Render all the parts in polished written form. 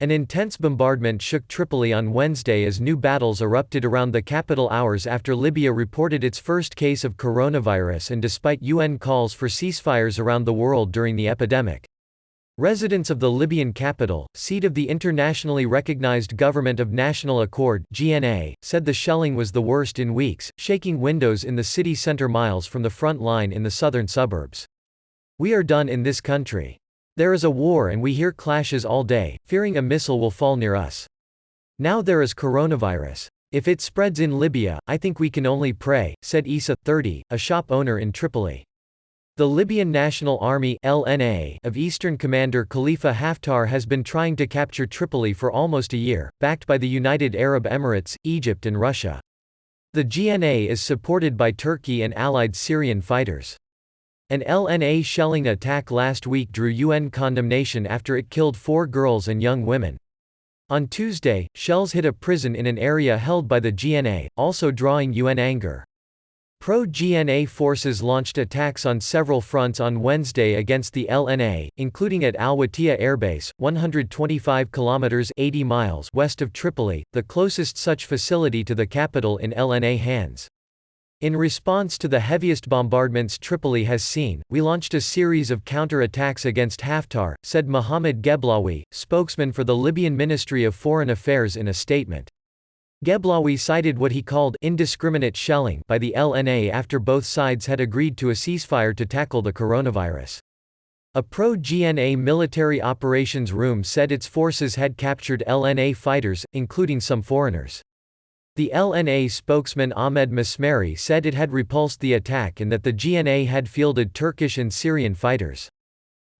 An intense bombardment shook Tripoli on Wednesday as new battles erupted around the capital hours after Libya reported its first case of coronavirus and despite UN calls for ceasefires around the world during the epidemic. Residents of the Libyan capital, seat of the internationally recognized Government of National Accord (GNA), said the shelling was the worst in weeks, shaking windows in the city center miles from the front line in the southern suburbs. "We are done in this country. There is a war and we hear clashes all day, fearing a missile will fall near us. Now there is coronavirus. If it spreads in Libya, I think we can only pray," said Issa, 30, a shop owner in Tripoli. The Libyan National Army (LNA) of Eastern Commander Khalifa Haftar has been trying to capture Tripoli for almost a year, backed by the United Arab Emirates, Egypt and Russia. The GNA is supported by Turkey and allied Syrian fighters. An LNA shelling attack last week drew UN condemnation after it killed 4 girls and young women. On Tuesday, shells hit a prison in an area held by the GNA, also drawing UN anger. Pro-GNA forces launched attacks on several fronts on Wednesday against the LNA, including at Al-Watiya Airbase, 125 kilometers (80 miles) west of Tripoli, the closest such facility to the capital in LNA hands. In response to the heaviest bombardments Tripoli has seen, we launched a series of counter-attacks against Haftar, said Mohammed Geblawi, spokesman for the Libyan Ministry of Foreign Affairs in a statement. Geblawi cited what he called indiscriminate shelling by the LNA after both sides had agreed to a ceasefire to tackle the coronavirus. A pro-GNA military operations room said its forces had captured LNA fighters, including some foreigners. The LNA spokesman Ahmed Masmeri said it had repulsed the attack and that the GNA had fielded Turkish and Syrian fighters.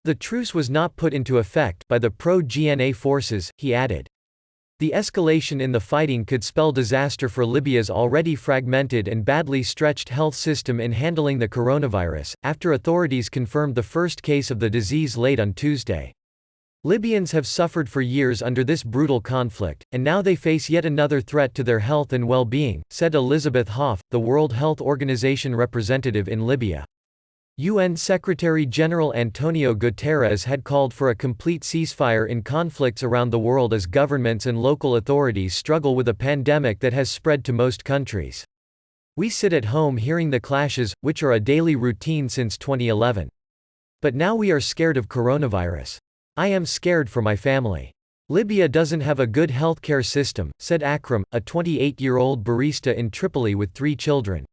The truce was not put into effect by the pro-GNA forces, he added. The escalation in the fighting could spell disaster for Libya's already fragmented and badly stretched health system in handling the coronavirus, after authorities confirmed the first case of the disease late on Tuesday. Libyans have suffered for years under this brutal conflict, and now they face yet another threat to their health and well-being, said Elizabeth Hoff, the World Health Organization representative in Libya. UN Secretary-General Antonio Guterres had called for a complete ceasefire in conflicts around the world as governments and local authorities struggle with a pandemic that has spread to most countries. "We sit at home hearing the clashes, which are a daily routine since 2011. But now we are scared of coronavirus. I am scared for my family. Libya doesn't have a good healthcare system," said Akram, a 28-year-old barista in Tripoli with 3 children.